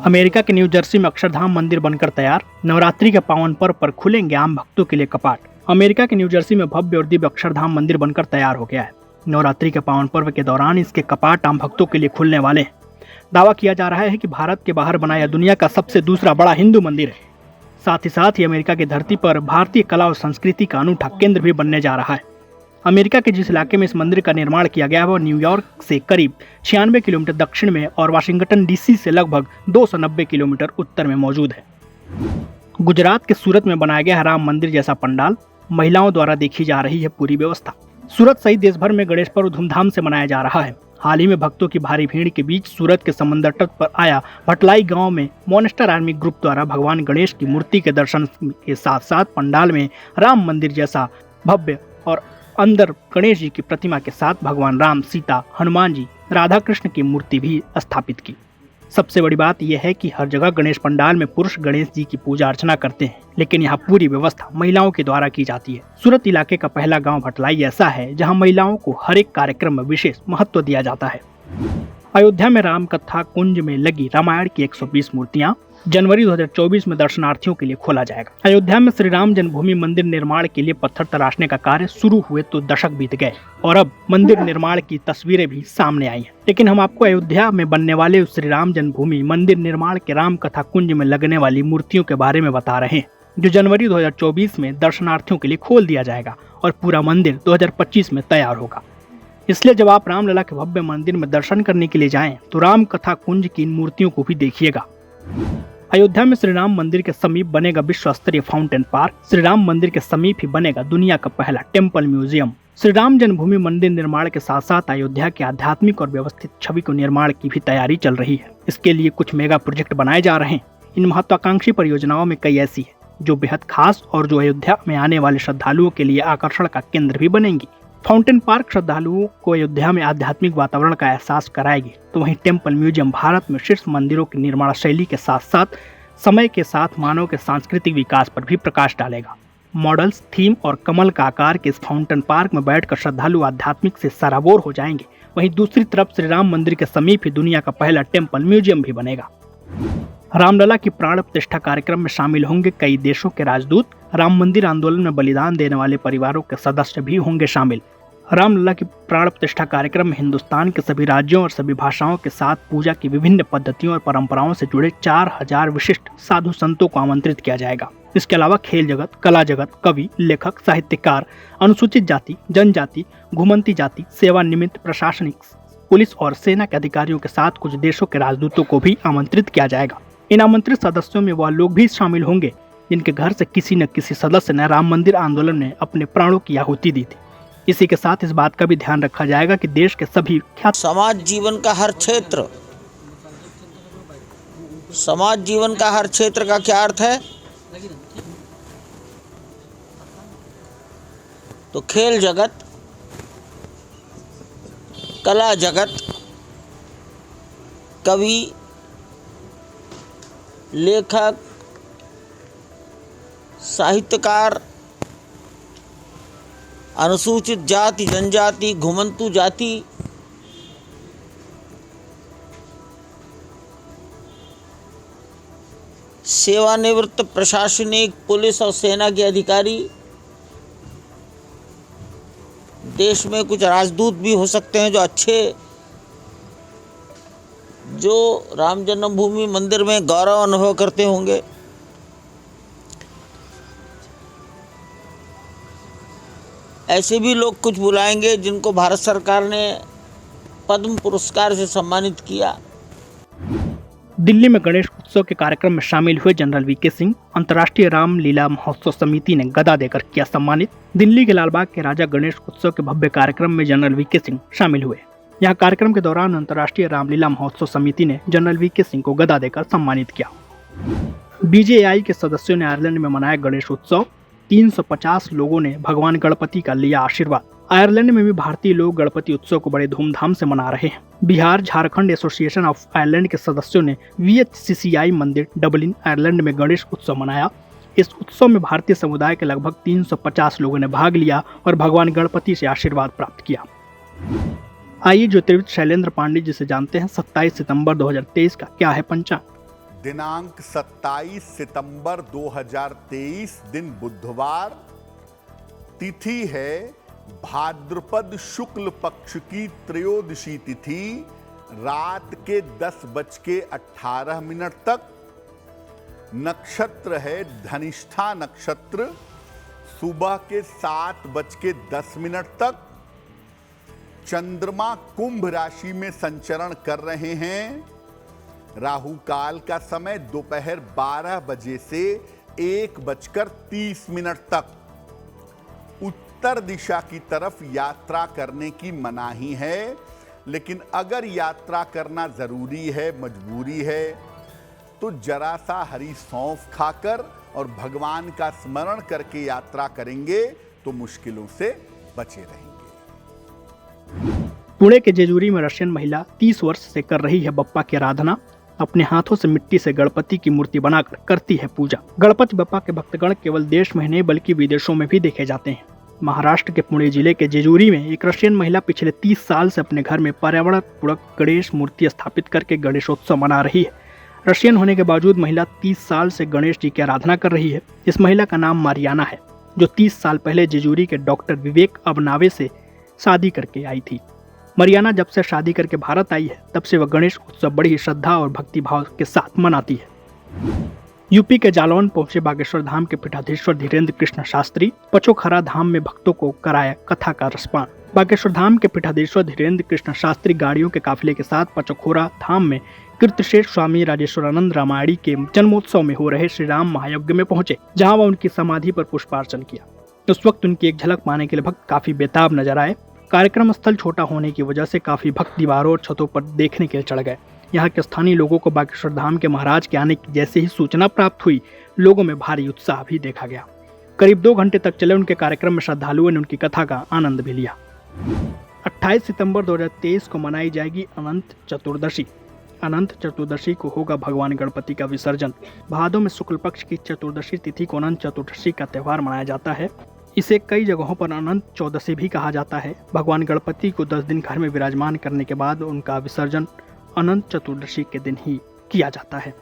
America के new Jersey में अक्षरधाम मंदिर बनकर तैयार। नवरात्रि के पावन पर्व पर खुलेंगे आम भक्तों के लिए कपाट। अमेरिका के न्यू जर्सी में भव्य और दिव्य अक्षरधाम मंदिर बनकर तैयार हो गया है। नवरात्रि के पावन पर्व के दौरान इसके कपाट आम भक्तों के लिए खुलने वाले हैं। दावा किया जा रहा है कि भारत के बाहर बना यह दुनिया का सबसे दूसरा बड़ा हिंदू मंदिर है। साथ ही अमेरिका की धरती पर भारतीय कला और संस्कृति का अनूठा केंद्र भी बनने जा रहा है। अमेरिका के जिस इलाके में इस मंदिर का निर्माण किया गया है वह न्यूयॉर्क से करीब 96 किलोमीटर दक्षिण में और वाशिंगटन डीसी से लगभग 290 किलोमीटर उत्तर में मौजूद है। गुजरात के सूरत में बनाया गया है राम मंदिर जैसा पंडाल। महिलाओं द्वारा देखी जा रही है पूरी व्यवस्था। सूरत सहित देश भर में गणेश पर्व धूमधाम से मनाया जा रहा है। हाल ही में भक्तों की भारी भीड़ के बीच सूरत के समंदर तट पर आया भटलाई गांव में मॉनेस्टर आर्मी ग्रुप द्वारा भगवान गणेश की मूर्ति के दर्शन के साथ साथ पंडाल में राम मंदिर जैसा भव्य और अंदर गणेश जी की प्रतिमा के साथ भगवान राम, सीता, हनुमान जी, राधा कृष्ण की मूर्ति भी स्थापित की। सबसे बड़ी बात यह है कि हर जगह गणेश पंडाल में पुरुष गणेश जी की पूजा अर्चना करते हैं, लेकिन यहाँ पूरी व्यवस्था महिलाओं के द्वारा की जाती है। सूरत इलाके का पहला गांव भटलाई ऐसा है जहां महिलाओं को हर एक कार्यक्रम में विशेष महत्व दिया जाता है। अयोध्या में राम कथा कुंज में लगी रामायण की 120 मूर्तियां जनवरी 2024 में दर्शनार्थियों के लिए खोला जाएगा। अयोध्या में श्री राम जन्मभूमि मंदिर निर्माण के लिए पत्थर तराशने का कार्य शुरू हुए तो दशक बीत गए और अब मंदिर निर्माण की तस्वीरें भी सामने आई हैं। लेकिन हम आपको अयोध्या में बनने वाले श्री राम जन्मभूमि मंदिर निर्माण के राम कथा कुंज में लगने वाली मूर्तियों के बारे में बता रहे हैं, जो जनवरी 2024 में दर्शनार्थियों के लिए खोल दिया जाएगा और पूरा मंदिर 2025 में तैयार होगा। इसलिए जब आप रामलला के भव्य मंदिर में दर्शन करने के लिए जाएं, तो राम कथा कुंज की इन मूर्तियों को भी देखिएगा। अयोध्या में श्री राम मंदिर के समीप बनेगा विश्व स्तरीय फाउंटेन पार्क। श्री राम मंदिर के समीप ही बनेगा दुनिया का पहला टेम्पल म्यूजियम। श्री राम जन्मभूमि मंदिर निर्माण के साथ साथ अयोध्या के आध्यात्मिक और व्यवस्थित छवि को निर्माण की भी तैयारी चल रही है। इसके लिए कुछ मेगा प्रोजेक्ट बनाए जा रहे हैं। इन महत्वाकांक्षी परियोजनाओं में कई ऐसी है जो बेहद खास और जो अयोध्या में आने वाले श्रद्धालुओं के लिए आकर्षण का केंद्र भी बनेंगी। फाउंटेन पार्क श्रद्धालुओं को अयोध्या में आध्यात्मिक वातावरण का एहसास कराएगी, तो वहीं टेम्पल म्यूजियम भारत में शीर्ष मंदिरों की निर्माण शैली के साथ साथ समय के साथ मानव के सांस्कृतिक विकास पर भी प्रकाश डालेगा। मॉडल्स, थीम और कमल का आकार के इस फाउंटेन पार्क में बैठकर श्रद्धालु आध्यात्मिक से सराबोर हो जाएंगे। वहीं दूसरी तरफ श्री राम मंदिर के समीप ही दुनिया का पहला टेम्पल म्यूजियम भी बनेगा। रामलला की प्राण प्रतिष्ठा कार्यक्रम में शामिल होंगे कई देशों के राजदूत। राम मंदिर आंदोलन में बलिदान देने वाले परिवारों के सदस्य भी होंगे शामिल। रामलला की प्राण प्रतिष्ठा कार्यक्रम में हिंदुस्तान के सभी राज्यों और सभी भाषाओं के साथ पूजा की विभिन्न पद्धतियों और परंपराओं से जुड़े 4000 विशिष्ट साधु संतों को आमंत्रित किया जाएगा। इसके अलावा खेल जगत, कला जगत, कवि, लेखक, साहित्यकार, अनुसूचित जाति, जनजाति, घुमंती जाति, सेवानिवृत्त प्रशासनिक, पुलिस और सेना के अधिकारियों के साथ कुछ देशों के राजदूतों को भी आमंत्रित किया जाएगा। इन आमंत्रित सदस्यों में वह लोग भी शामिल होंगे जिनके घर से किसी न किसी सदस्य ने राम मंदिर आंदोलन में अपने प्राणों की आहुति दी थी। इसी के साथ इस बात का भी ध्यान रखा जाएगा कि देश के सभी ख्यात समाज जीवन का हर क्षेत्र, समाज जीवन का हर क्षेत्र का क्या अर्थ है? तो खेल जगत, कला जगत, कवि, लेखक, साहित्यकार, अनुसूचित जाति, जनजाति, घुमंतू जाति, सेवानिवृत्त प्रशासनिक, पुलिस और सेना के अधिकारी, देश में कुछ राजदूत भी हो सकते हैं जो अच्छे, जो राम जन्मभूमि मंदिर में गौरव अनुभव करते होंगे। ऐसे भी लोग कुछ बुलाएंगे जिनको भारत सरकार ने पद्म पुरस्कार से सम्मानित किया। दिल्ली में गणेश उत्सव के कार्यक्रम में शामिल हुए जनरल वीके सिंह। अंतर्राष्ट्रीय रामलीला महोत्सव समिति ने गदा देकर किया सम्मानित। दिल्ली के लालबाग के राजा गणेश उत्सव के भव्य कार्यक्रम में जनरल वीके सिंह शामिल हुए। यहाँ कार्यक्रम के दौरान अंतर्राष्ट्रीय रामलीला महोत्सव समिति ने जनरल वीके सिंह को गदा देकर सम्मानित किया। बीजेआई के सदस्यों ने आयरलैंड में मनाया गणेश उत्सव। 350 लोगों ने भगवान गणपति का लिया आशीर्वाद। आयरलैंड में भी भारतीय लोग गणपति उत्सव को बड़े धूमधाम से मना रहे हैं। Bihar Jharkhand association of Ireland के सदस्यों ने VHCCI मंदिर डबलिन आयरलैंड में गणेश उत्सव मनाया। इस उत्सव में भारतीय समुदाय के लगभग 350 लोगों ने भाग लिया और भगवान गणपति से आशीर्वाद प्राप्त किया। आइए ज्योतिर्विद शैलेंद्र पांडे जी से जानते हैं 27 सितंबर 2023 का क्या है पंचांग। दिनांक 27 सितंबर 2023 दिन बुधवार। तिथि है भाद्रपद शुक्ल पक्ष की त्रयोदशी तिथि, रात के 10:18 तक। नक्षत्र है धनिष्ठा नक्षत्र, सुबह के 7:10 तक। चंद्रमा कुंभ राशि में संचरण कर रहे हैं। राहु काल का समय दोपहर 12 बजे से 1:30 तक। उत्तर दिशा की तरफ यात्रा करने की मनाही है, लेकिन अगर यात्रा करना जरूरी है, मजबूरी है, तो जरा सा हरी सौंफ खाकर और भगवान का स्मरण करके यात्रा करेंगे तो मुश्किलों से बचे रहेंगे। पुणे के जेजूरी में रशियन महिला 30 वर्ष से कर रही है बप्पा की आराधना। अपने हाथों से मिट्टी से गणपति की मूर्ति बनाकर करती है पूजा। गणपति बप्पा के भक्तगण केवल देश में नहीं बल्कि विदेशों में भी देखे जाते हैं। महाराष्ट्र के पुणे जिले के जेजूरी में एक रशियन महिला पिछले 30 साल से अपने घर में पर्यावरण पूरक गणेश मूर्ति स्थापित करके गणेशोत्सव मना रही है। रशियन होने के बावजूद महिला 30 साल से गणेश जी की आराधना कर रही है। इस महिला का नाम मारियाना है, जो 30 साल पहले जेजूरी के डॉक्टर विवेक अबनावे से शादी करके आई थी। मरियाना जब से शादी करके भारत आई है, तब से वह गणेश उत्सव बड़ी ही श्रद्धा और भक्ति भाव के साथ मनाती है। यूपी के जालौन पहुंचे बागेश्वर धाम के पीठाधीश्वर धीरेन्द्र कृष्ण शास्त्री। पचोखरा धाम में भक्तों को कराया कथा का रसपान। बागेश्वर धाम के पीठाधीश्वर धीरेन्द्र कृष्ण शास्त्री गाड़ियों के काफिले के साथ पचोखरा धाम में कीर्तिशेष स्वामी राजेश्वरानंद रामायणी के जन्मोत्सव में हो रहे श्री राम महायज्ञ में पहुंचे, जहां वह उनकी समाधि पर पुष्पार्चन किया। उस वक्त उनकी एक झलक पाने के लिए भक्त काफी बेताब नजर आए। कार्यक्रम स्थल छोटा होने की वजह से काफी भक्त दीवारों और छतों पर देखने के लिए चढ़ गए। यहाँ के स्थानीय लोगों को बागेश्वर धाम के महाराज के आने की जैसे ही सूचना प्राप्त हुई, लोगों में भारी उत्साह भी देखा गया। करीब 2 घंटे तक चले उनके कार्यक्रम में श्रद्धालुओं ने उनकी कथा का आनंद भी लिया। 28 सितंबर 2023 को मनाई जाएगी अनंत चतुर्दशी। अनंत चतुर्दशी को होगा भगवान गणपति का विसर्जन। भादों में शुक्ल पक्ष की चतुर्दशी तिथि को अनंत चतुर्दशी का त्योहार मनाया जाता है। इसे कई जगहों पर अनंत चौदशी भी कहा जाता है। भगवान गणपति को 10 दिन घर में विराजमान करने के बाद उनका विसर्जन अनंत चतुर्दशी के दिन ही किया जाता है।